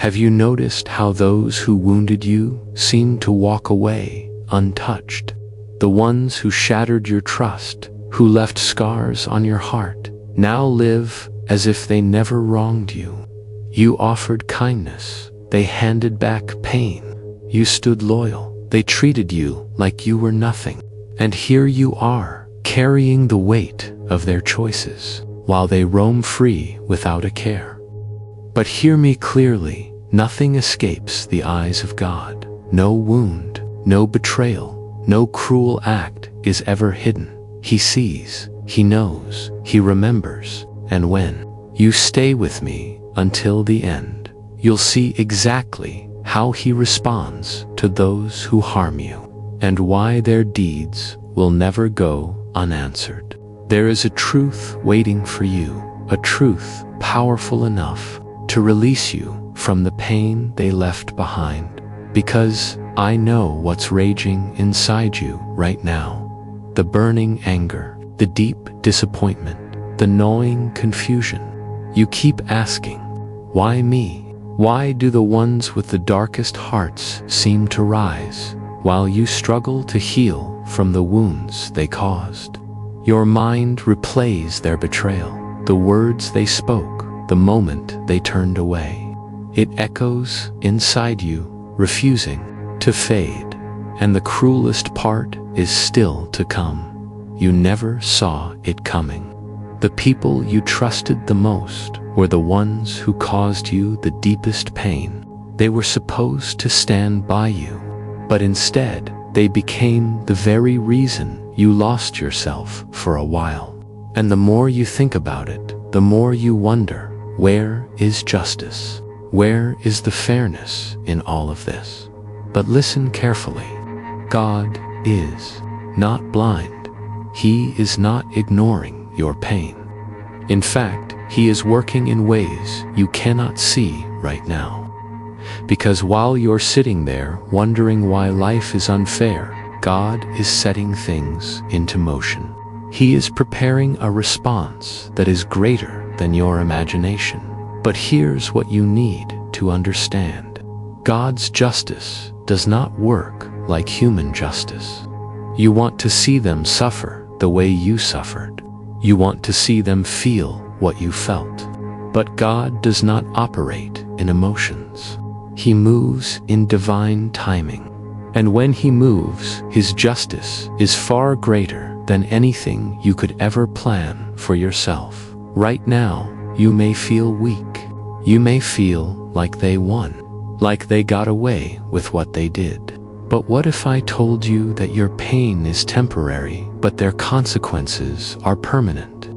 Have you noticed how those who wounded you seem to walk away untouched? The ones who shattered your trust, who left scars on your heart, now live as if they never wronged you. You offered kindness, they handed back pain. You stood loyal, they treated you like you were nothing. And here you are, carrying the weight of their choices, while they roam free without a care. But hear me clearly, nothing escapes the eyes of God. No wound, no betrayal, no cruel act is ever hidden. He sees, he knows, he remembers, and when you stay with me until the end, you'll see exactly how he responds to those who harm you, and why their deeds will never go unanswered. There is a truth waiting for you, a truth powerful enough to release you from the pain they left behind, because I know what's raging inside you right now. The burning anger, the deep disappointment, the gnawing confusion. You keep asking, why me? Why do the ones with the darkest hearts seem to rise, while you struggle to heal from the wounds they caused? Your mind replays their betrayal, the words they spoke, the moment they turned away. It echoes inside you, refusing to fade, and the cruelest part is still to come. You never saw it coming. The people you trusted the most were the ones who caused you the deepest pain. They were supposed to stand by you, but instead they became the very reason you lost yourself for a while. And the more you think about it, the more you wonder, where is justice? Where is the fairness in all of this? But listen carefully. God is not blind. He is not ignoring your pain. In fact, he is working in ways you cannot see right now. Because while you're sitting there wondering why life is unfair, God is setting things into motion. He is preparing a response that is greater than your imagination. But here's what you need to understand. God's justice does not work like human justice. You want to see them suffer the way you suffered. You want to see them feel what you felt. But God does not operate in emotions. He moves in divine timing. And when he moves, his justice is far greater than anything you could ever plan for yourself. Right now, you may feel weak. You may feel like they won, like they got away with what they did. But what if I told you that your pain is temporary, but their consequences are permanent?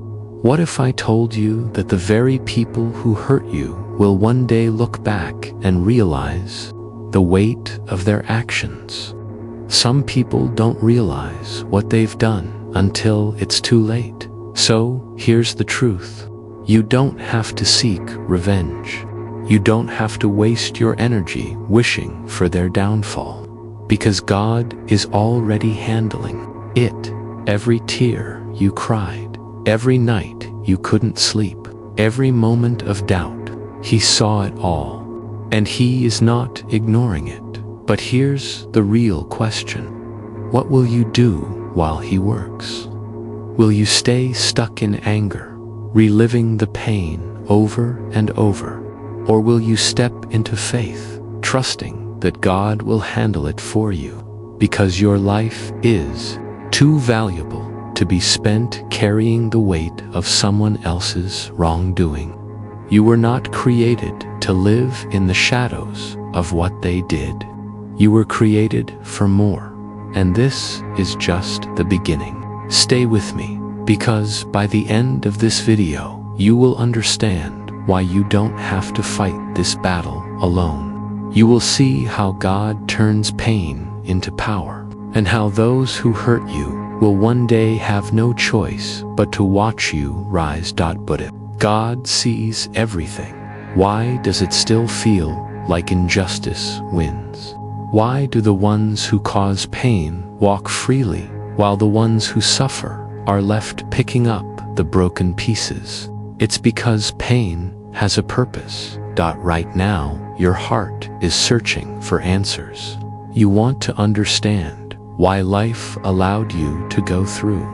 What if I told you that the very people who hurt you will one day look back and realize the weight of their actions? Some people don't realize what they've done until it's too late. So, here's the truth. You don't have to seek revenge. You don't have to waste your energy wishing for their downfall. Because God is already handling it. Every tear you cried, every night you couldn't sleep, every moment of doubt, he saw it all. And he is not ignoring it. But here's the real question. What will you do while he works? Will you stay stuck in anger, reliving the pain over and over? Or will you step into faith, trusting that God will handle it for you? Because your life is too valuable to be spent carrying the weight of someone else's wrongdoing. You were not created to live in the shadows of what they did. You were created for more. And this is just the beginning. Stay with me, because by the end of this video, you will understand why you don't have to fight this battle alone. You will see how God turns pain into power, and how those who hurt you will one day have no choice but to watch you rise. But if God sees everything, why does it still feel like injustice wins? Why do the ones who cause pain walk freely, while the ones who suffer are left picking up the broken pieces? It's because pain has a purpose. Right now, your heart is searching for answers. You want to understand why life allowed you to go through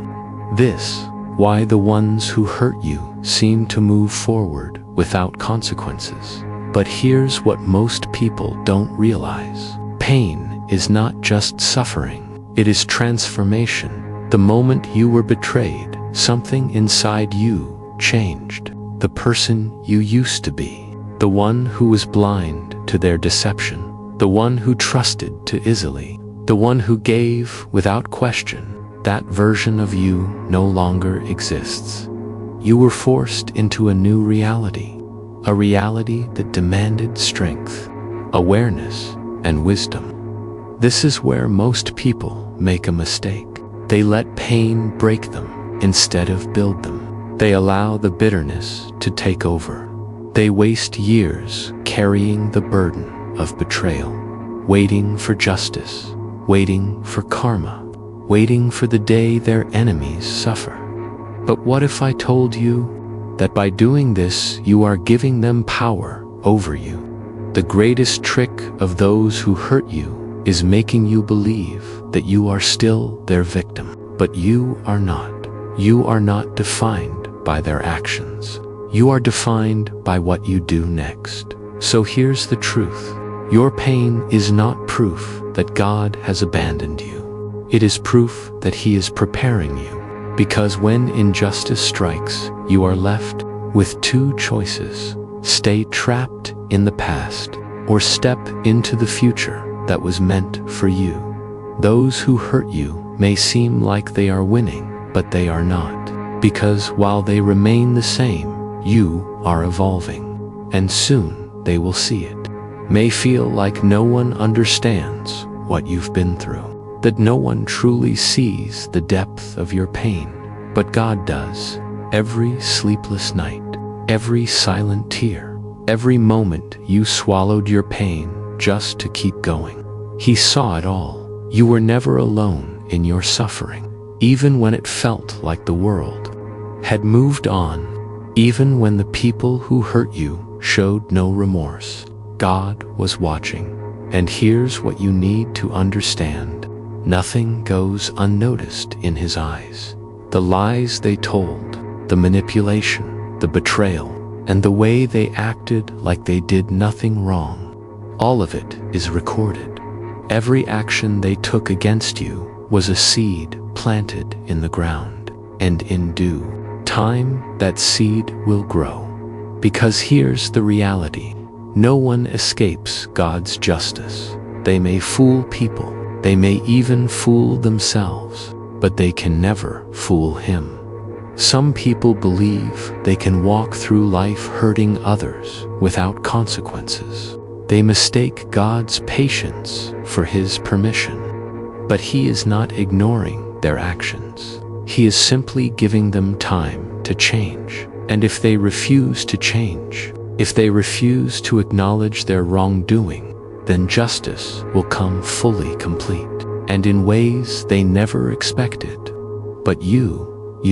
this, why the ones who hurt you seem to move forward without consequences. But here's what most people don't realize. Pain is not just suffering, it is transformation. The moment you were betrayed, something inside you changed. The person you used to be, the one who was blind to their deception, the one who trusted too easily, the one who gave without question, that version of you no longer exists. You were forced into a new reality, a reality that demanded strength, awareness, and wisdom. This is where most people make a mistake. They let pain break them instead of build them. They allow the bitterness to take over. They waste years carrying the burden of betrayal, waiting for justice, waiting for karma, waiting for the day their enemies suffer. But what if I told you that by doing this, you are giving them power over you? The greatest trick of those who hurt you is making you believe that you are still their victim. But you are not. You are not defined by their actions. You are defined by what you do next. So here's the truth. Your pain is not proof that God has abandoned you. It is proof that He is preparing you. Because when injustice strikes, you are left with two choices: stay trapped in the past or step into the future that was meant for you. Those who hurt you may seem like they are winning, but they are not. Because while they remain the same, you are evolving, and soon they will see it. May feel like no one understands what you've been through, that no one truly sees the depth of your pain, but God does. Every sleepless night, every silent tear, every moment you swallowed your pain just to keep going. He saw it all. You were never alone in your suffering, even when it felt like the world had moved on, even when the people who hurt you showed no remorse. God was watching. And here's what you need to understand. Nothing goes unnoticed in His eyes. The lies they told, the manipulation, the betrayal, and the way they acted like they did nothing wrong, all of it is recorded. Every action they took against you was a seed planted in the ground, and in due time that seed will grow. Because here's the reality. No one escapes God's justice. They may fool people, they may even fool themselves, but they can never fool Him. Some people believe they can walk through life hurting others without consequences. They mistake God's patience for His permission. But He is not ignoring their actions. He is simply giving them time to change. And if they refuse to change, if they refuse to acknowledge their wrongdoing, then justice will come fully complete, and in ways they never expected. But you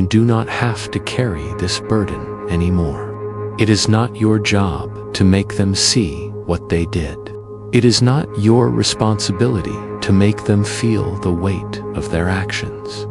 do not have to carry this burden anymore. It is not your job to make them see what they did. It is not your responsibility to make them feel the weight of their actions.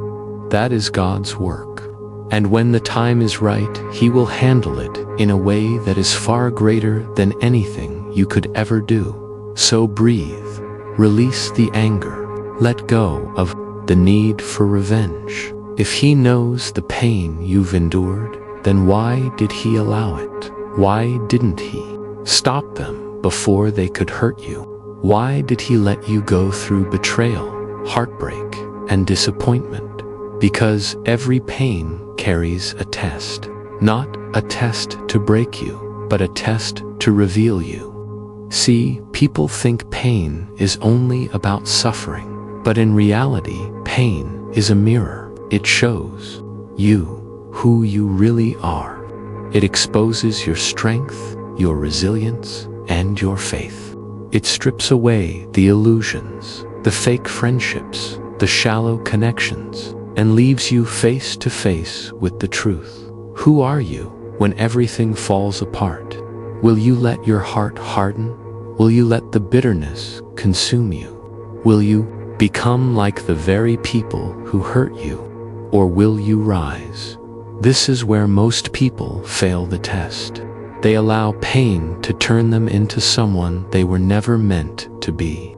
That is God's work. And when the time is right, He will handle it in a way that is far greater than anything you could ever do. So breathe, release the anger, let go of the need for revenge. If He knows the pain you've endured, then why did He allow it? Why didn't He stop them before they could hurt you? Why did He let you go through betrayal, heartbreak, and disappointment? Because every pain carries a test. Not a test to break you, but a test to reveal you. See, people think pain is only about suffering, but in reality, pain is a mirror. It shows you who you really are. It exposes your strength, your resilience, and your faith. It strips away the illusions, the fake friendships, the shallow connections, and leaves you face to face with the truth. Who are you when everything falls apart? Will you let your heart harden? Will you let the bitterness consume you? Will you become like the very people who hurt you? Or will you rise? This is where most people fail the test. They allow pain to turn them into someone they were never meant to be.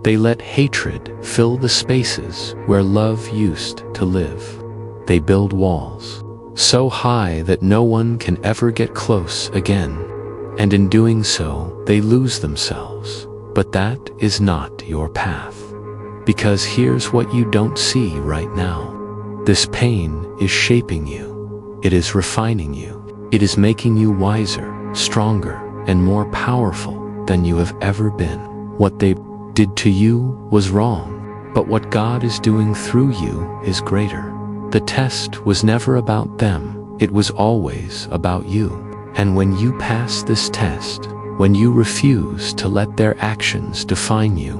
They let hatred fill the spaces where love used to live. They build walls so high that no one can ever get close again. And in doing so, they lose themselves. But that is not your path. Because here's what you don't see right now. This pain is shaping you. It is refining you. It is making you wiser, stronger, and more powerful than you have ever been. What they did to you was wrong, but what God is doing through you is greater. The test was never about them. It was always about you. And when you pass this test, when you refuse to let their actions define you,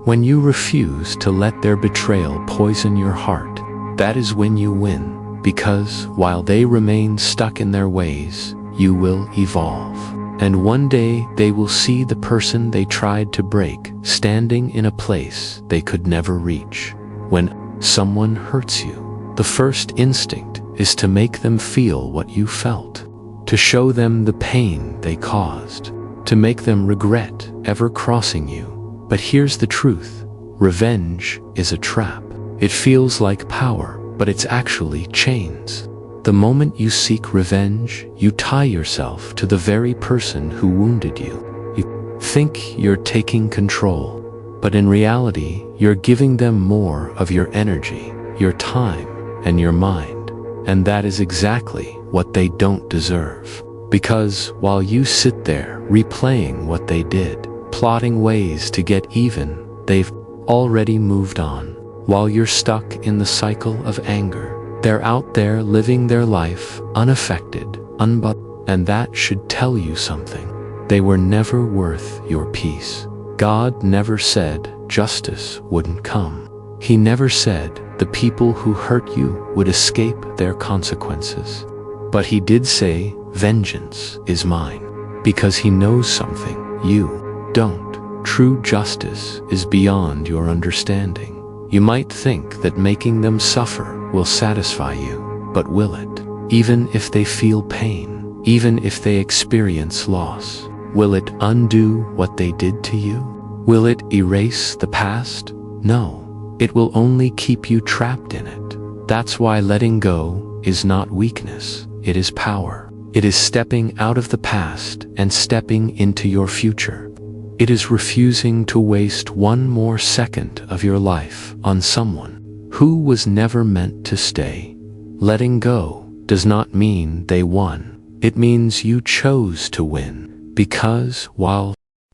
when you refuse to let their betrayal poison your heart, that is when you win. Because while they remain stuck in their ways, you will evolve. And one day they will see the person they tried to break standing in a place they could never reach. When someone hurts you, the first instinct is to make them feel what you felt, to show them the pain they caused, to make them regret ever crossing you. But here's the truth. Revenge is a trap. It feels like power, but it's actually chains. The moment you seek revenge, you tie yourself to the very person who wounded you. You think you're taking control, but in reality, you're giving them more of your energy, your time, and your mind. And that is exactly what they don't deserve. Because while you sit there replaying what they did, plotting ways to get even, they've already moved on. While you're stuck in the cycle of anger, they're out there living their life unaffected, unbothered, and that should tell you something. They were never worth your peace. God never said justice wouldn't come. He never said the people who hurt you would escape their consequences. But he did say, vengeance is mine, because he knows something you don't. True justice is beyond your understanding. You might think that making them suffer will satisfy you, but will it? Even if they feel pain, even if they experience loss, will it undo what they did to you? Will it erase the past? No, it will only keep you trapped in it. That's why letting go is not weakness, it is power. It is stepping out of the past and stepping into your future. It is refusing to waste one more second of your life on someone who was never meant to stay. Letting go does not mean they won. It means you chose to win. Because while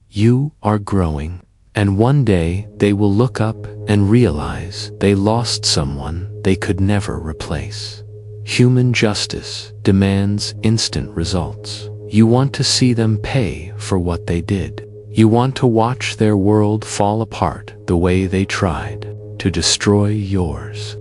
you are growing, and one day they will look up and realize they lost someone they could never replace. Human justice demands instant results. You want to see them pay for what they did. You want to watch their world fall apart the way they tried to destroy yours.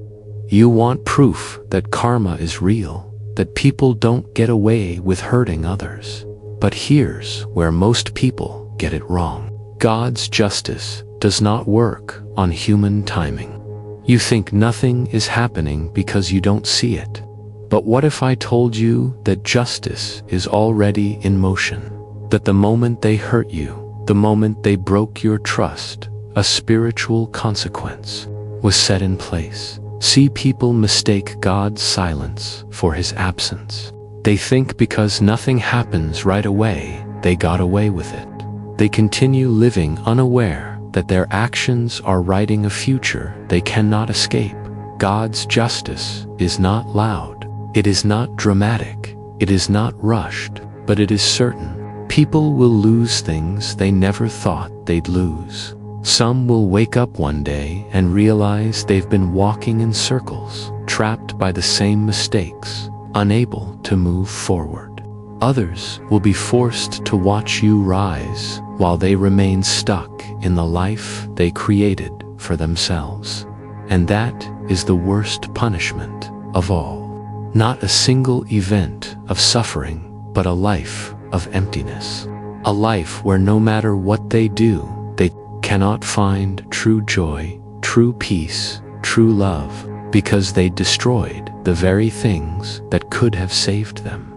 You want proof that karma is real, that people don't get away with hurting others. But here's where most people get it wrong. God's justice does not work on human timing. You think nothing is happening because you don't see it. But what if I told you that justice is already in motion? That the moment they hurt you, the moment they broke your trust, a spiritual consequence was set in place. See, people mistake God's silence for his absence. They think because nothing happens right away, they got away with it. They continue living unaware that their actions are writing a future they cannot escape. God's justice is not loud. It is not dramatic. It is not rushed, but it is certain. People will lose things they never thought they'd lose. Some will wake up one day and realize they've been walking in circles, trapped by the same mistakes, unable to move forward. Others will be forced to watch you rise while they remain stuck in the life they created for themselves. And that is the worst punishment of all. Not a single event of suffering, but a life of emptiness. A life where no matter what they do, they cannot find true joy, true peace, true love, because they destroyed the very things that could have saved them.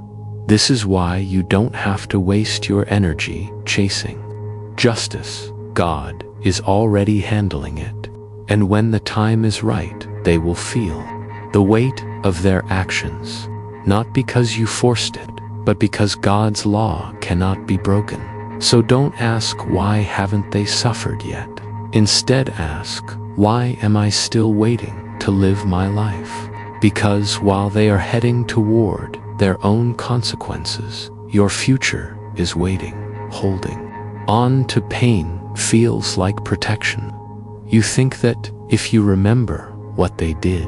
This is why you don't have to waste your energy chasing justice. God is already handling it. And when the time is right, they will feel the weight of their actions, not because you forced it, but because God's law cannot be broken. So don't ask, why haven't they suffered yet? Instead ask, why am I still waiting to live my life? Because while they are heading toward their own consequences, your future is waiting. Holding on to pain feels like protection. You think that if you remember what they did,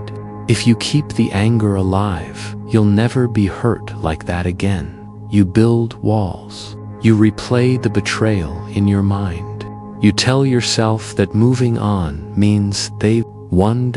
if you keep the anger alive, you'll never be hurt like that again. You build walls. You replay the betrayal in your mind. You tell yourself that moving on means they won.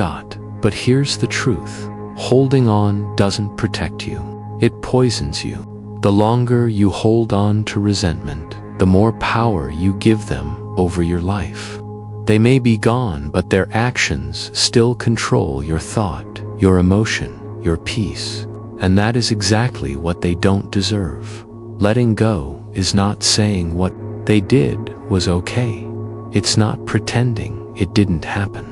But here's the truth. Holding on doesn't protect you. It poisons you. The longer you hold on to resentment, the more power you give them over your life. They may be gone, but their actions still control your thought, your emotion, your peace. And that is exactly what they don't deserve. Letting go is not saying what they did was okay. It's not pretending it didn't happen.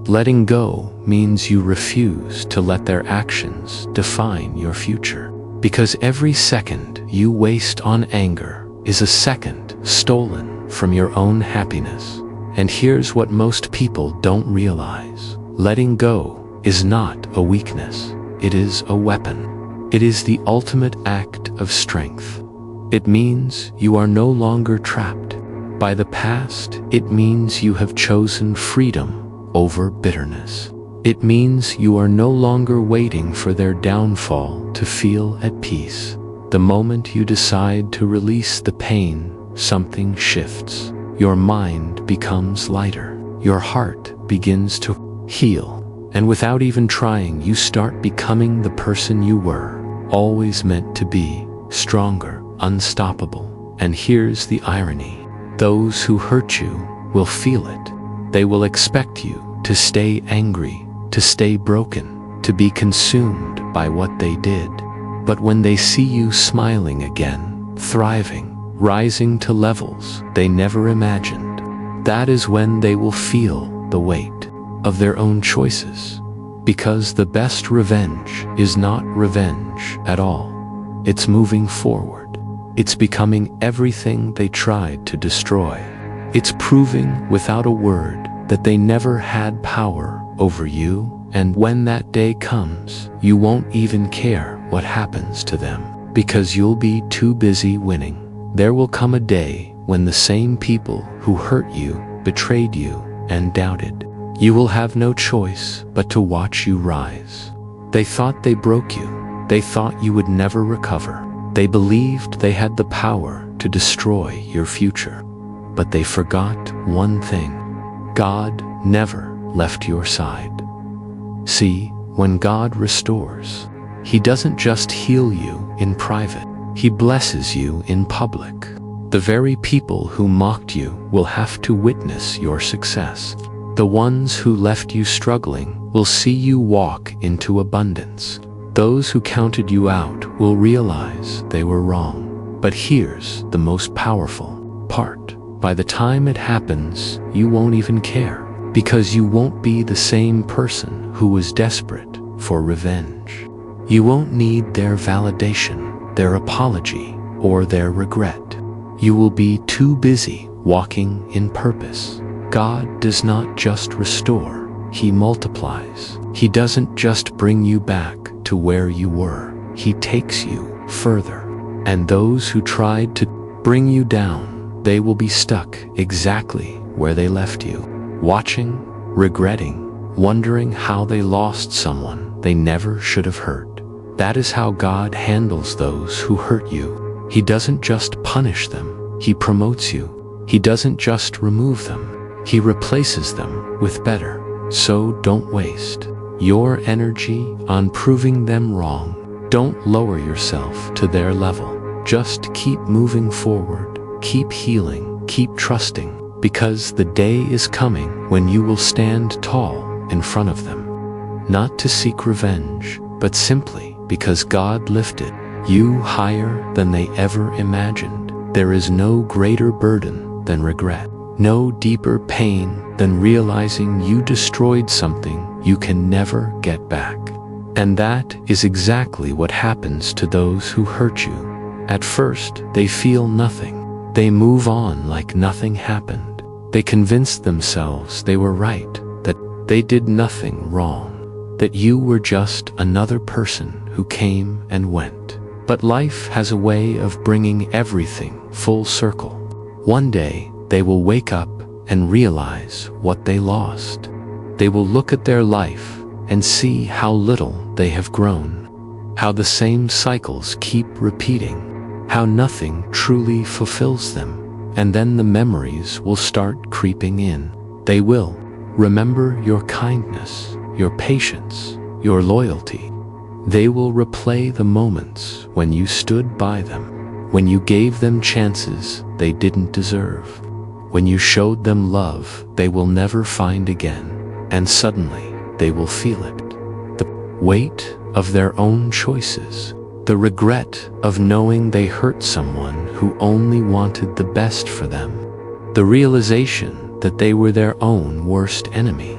Letting go means you refuse to let their actions define your future. Because every second you waste on anger is a second stolen from your own happiness. And here's what most people don't realize. Letting go is not a weakness. It is a weapon. It is the ultimate act of strength. It means you are no longer trapped by the past. It means you have chosen freedom over bitterness. It means you are no longer waiting for their downfall to feel at peace. The moment you decide to release the pain, something shifts. Your mind becomes lighter. Your heart begins to heal. And without even trying, you start becoming the person you were always meant to be: stronger, unstoppable. And here's the irony. Those who hurt you will feel it. They will expect you to stay angry, to stay broken, to be consumed by what they did. But when they see you smiling again, thriving, rising to levels they never imagined, that is when they will feel the weight of their own choices. Because the best revenge is not revenge at all. It's moving forward. It's becoming everything they tried to destroy. It's proving without a word that they never had power over you. And when that day comes, you won't even care what happens to them, because you'll be too busy winning. There will come a day when the same people who hurt you, betrayed you, and doubted you will have no choice but to watch you rise. They thought they broke you. They thought you would never recover. They believed they had the power to destroy your future. But they forgot one thing. God never left your side. See, when God restores, He doesn't just heal you in private. He blesses you in public. The very people who mocked you will have to witness your success. The ones who left you struggling will see you walk into abundance. Those who counted you out will realize they were wrong. But here's the most powerful part. By the time it happens, you won't even care, because you won't be the same person who was desperate for revenge. You won't need their validation, their apology, or their regret. You will be too busy walking in purpose. God does not just restore, He multiplies. He doesn't just bring you back to where you were. He takes you further. And those who tried to bring you down, they will be stuck exactly where they left you, watching, regretting, wondering how they lost someone they never should have hurt. That is how God handles those who hurt you. He doesn't just punish them, He promotes you. He doesn't just remove them, He replaces them with better. So don't waste your energy on proving them wrong. Don't lower yourself to their level. Just keep moving forward, keep healing, keep trusting, because the day is coming when you will stand tall in front of them. Not to seek revenge, but simply because God lifted you higher than they ever imagined. There is no greater burden than regret, no deeper pain than realizing you destroyed something you can never get back. And that is exactly what happens to those who hurt you. At first, they feel nothing. They move on like nothing happened. They convince themselves they were right, that they did nothing wrong, that you were just another person who came and went. But life has a way of bringing everything full circle. One day, they will wake up and realize what they lost. They will look at their life and see how little they have grown, how the same cycles keep repeating, how nothing truly fulfills them, and then the memories will start creeping in. They will remember your kindness, your patience, your loyalty. They will replay the moments when you stood by them, when you gave them chances they didn't deserve, when you showed them love they will never find again, and suddenly they will feel it. The weight of their own choices, the regret of knowing they hurt someone who only wanted the best for them, the realization that they were their own worst enemy.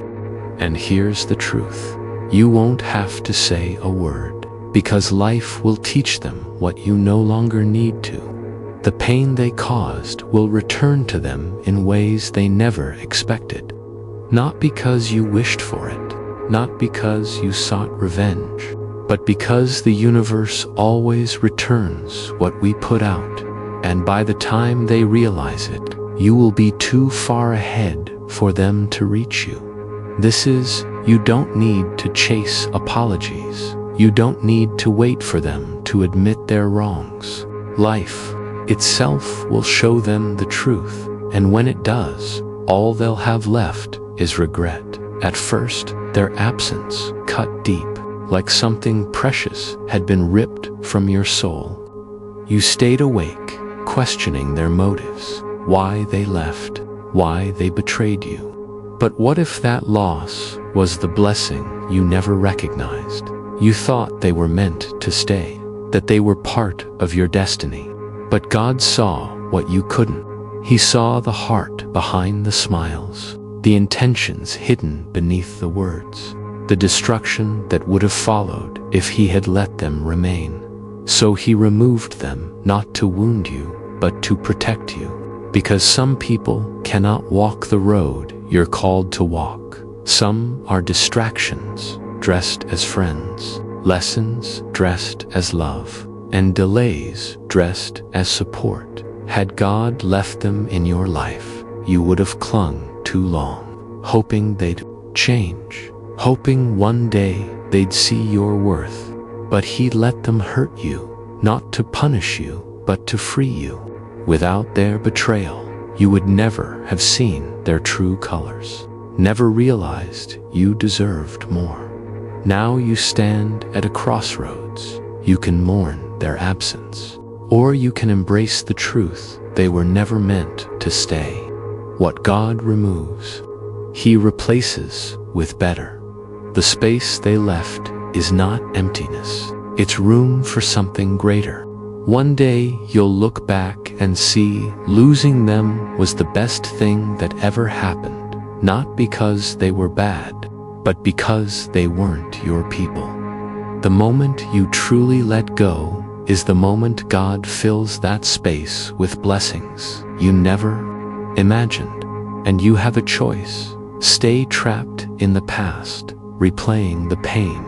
And here's the truth. You won't have to say a word, because life will teach them what you no longer need to. The pain they caused will return to them in ways they never expected. Not because you wished for it, not because you sought revenge, but because the universe always returns what we put out, and by the time they realize it, you will be too far ahead for them to reach you. This is, you don't need to chase apologies. You don't need to wait for them to admit their wrongs. Life itself will show them the truth, and when it does, all they'll have left is regret. At first, their absence cut deep, like something precious had been ripped from your soul. You stayed awake, questioning their motives, why they left, why they betrayed you. But what if that loss was the blessing you never recognized? You thought they were meant to stay, that they were part of your destiny. But God saw what you couldn't. He saw the heart behind the smiles, the intentions hidden beneath the words, the destruction that would have followed if He had let them remain. So He removed them, not to wound you, but to protect you. Because some people cannot walk the road you're called to walk. Some are distractions, dressed as friends, lessons dressed as love, and delays dressed as support. Had God left them in your life, you would have clung too long, hoping they'd change, hoping one day they'd see your worth. But He let them hurt you, not to punish you, but to free you. Without their betrayal, you would never have seen their true colors, never realized you deserved more. Now you stand at a crossroads. You can mourn their absence, or you can embrace the truth they were never meant to stay. What God removes, He replaces with better. The space they left is not emptiness. It's room for something greater. One day you'll look back and see losing them was the best thing that ever happened, not because they were bad, but because they weren't your people. The moment you truly let go is the moment God fills that space with blessings you never imagined. And you have a choice. Stay trapped in the past, replaying the pain,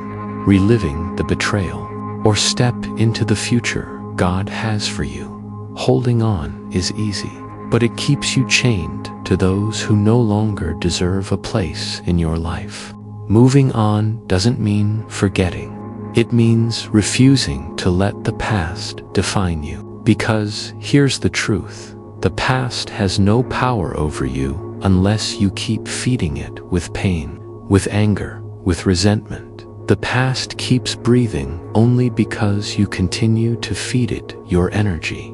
reliving the betrayal, or step into the future God has for you. Holding on is easy, but it keeps you chained to those who no longer deserve a place in your life. Moving on doesn't mean forgetting. It means refusing to let the past define you. Because here's the truth. The past has no power over you unless you keep feeding it with pain, with anger, with resentment. The past keeps breathing only because you continue to feed it your energy.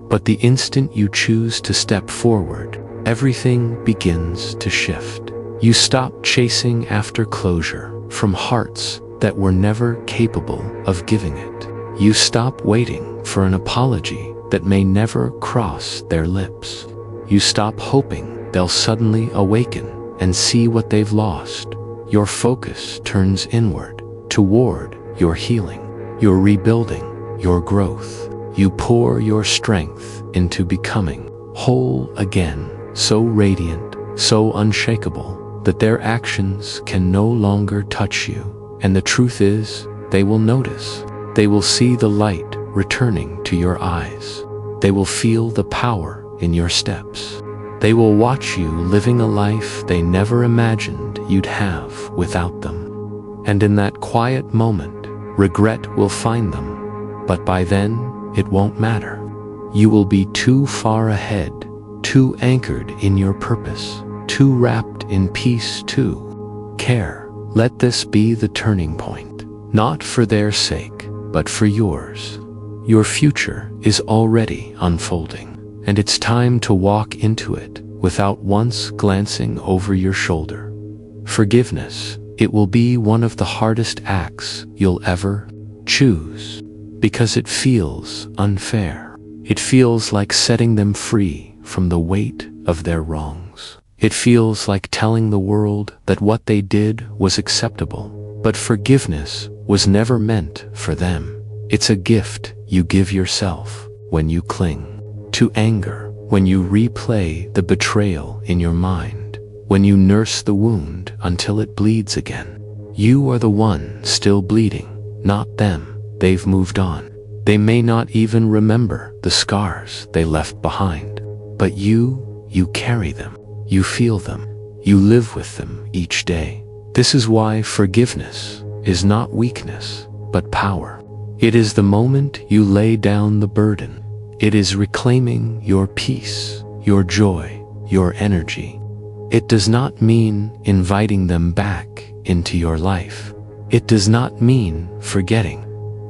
But the instant you choose to step forward, everything begins to shift. You stop chasing after closure from hearts that were never capable of giving it. You stop waiting for an apology that may never cross their lips. You stop hoping they'll suddenly awaken and see what they've lost. Your focus turns inward, toward your healing, your rebuilding, your growth. You pour your strength into becoming whole again, so radiant, so unshakable, that their actions can no longer touch you. And the truth is, they will notice. They will see the light returning to your eyes. They will feel the power in your steps. They will watch you living a life they never imagined you'd have without them. And in that quiet moment, regret will find them. But by then, it won't matter. You will be too far ahead, too anchored in your purpose, too wrapped in peace, too care. Let this be the turning point, not for their sake, but for yours. Your future is already unfolding, and it's time to walk into it without once glancing over your shoulder. Forgiveness, it will be one of the hardest acts you'll ever choose, because it feels unfair. It feels like setting them free from the weight of their wrongs. It feels like telling the world that what they did was acceptable, but forgiveness was never meant for them. It's a gift you give yourself when you cling to anger, when you replay the betrayal in your mind, when you nurse the wound until it bleeds again. You are the one still bleeding, not them. They've moved on. They may not even remember the scars they left behind, but you carry them. You feel them. You live with them each day. This is why forgiveness is not weakness, but power. It is the moment you lay down the burden. It is reclaiming your peace, your joy, your energy. It does not mean inviting them back into your life. It does not mean forgetting.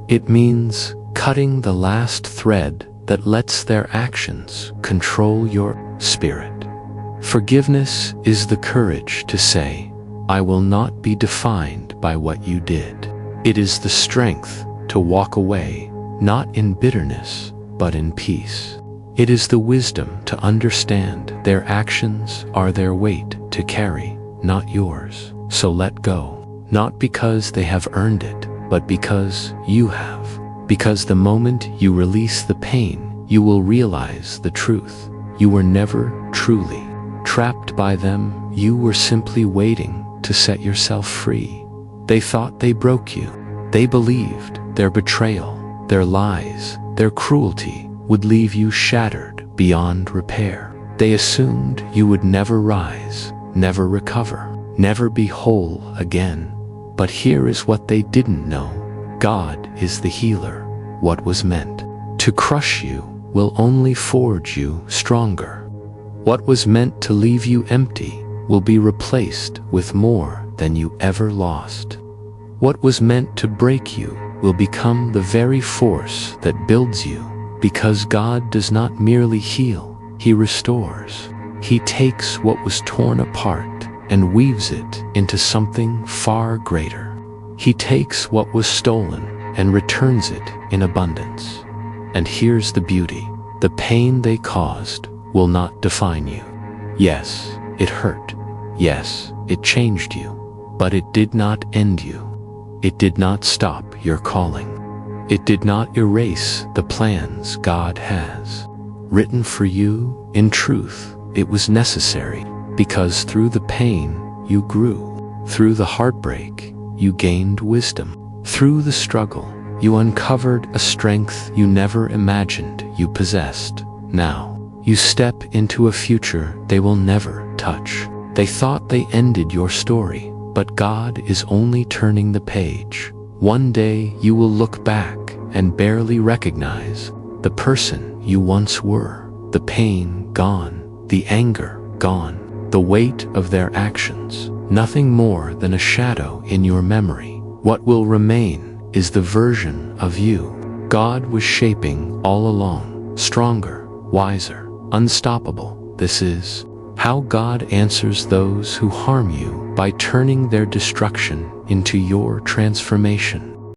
It means cutting the last thread that lets their actions control your spirit. Forgiveness is the courage to say, I will not be defined by what you did. It is the strength to walk away, not in bitterness, but in peace. It is the wisdom to understand their actions are their weight to carry, not yours. So let go, not because they have earned it, but because you have. Because the moment you release the pain, you will realize the truth. You were never truly trapped by them. You were simply waiting to set yourself free. They thought they broke you. They believed their betrayal, their lies, their cruelty would leave you shattered beyond repair. They assumed you would never rise, never recover, never be whole again. But here is what they didn't know. God is the healer. What was meant to crush you will only forge you stronger. What was meant to leave you empty will be replaced with more than you ever lost. What was meant to break you will become the very force that builds you, because God does not merely heal, He restores. He takes what was torn apart and weaves it into something far greater. He takes what was stolen and returns it in abundance. And here's the beauty. The pain they caused will not define you. Yes, it hurt. Yes, it changed you. But it did not end you. It did not stop your calling. It did not erase the plans God has written for you. In truth, it was necessary, because through the pain you grew. Through the heartbreak, you gained wisdom. Through the struggle, you uncovered a strength you never imagined you possessed. Now, you step into a future they will never touch. They thought they ended your story, but God is only turning the page. One day you will look back and barely recognize the person you once were. The pain gone, the anger gone, the weight of their actions, nothing more than a shadow in your memory. What will remain is the version of you God was shaping all along, stronger, wiser, unstoppable. This is how God answers those who harm you, by turning their destruction into your transformation.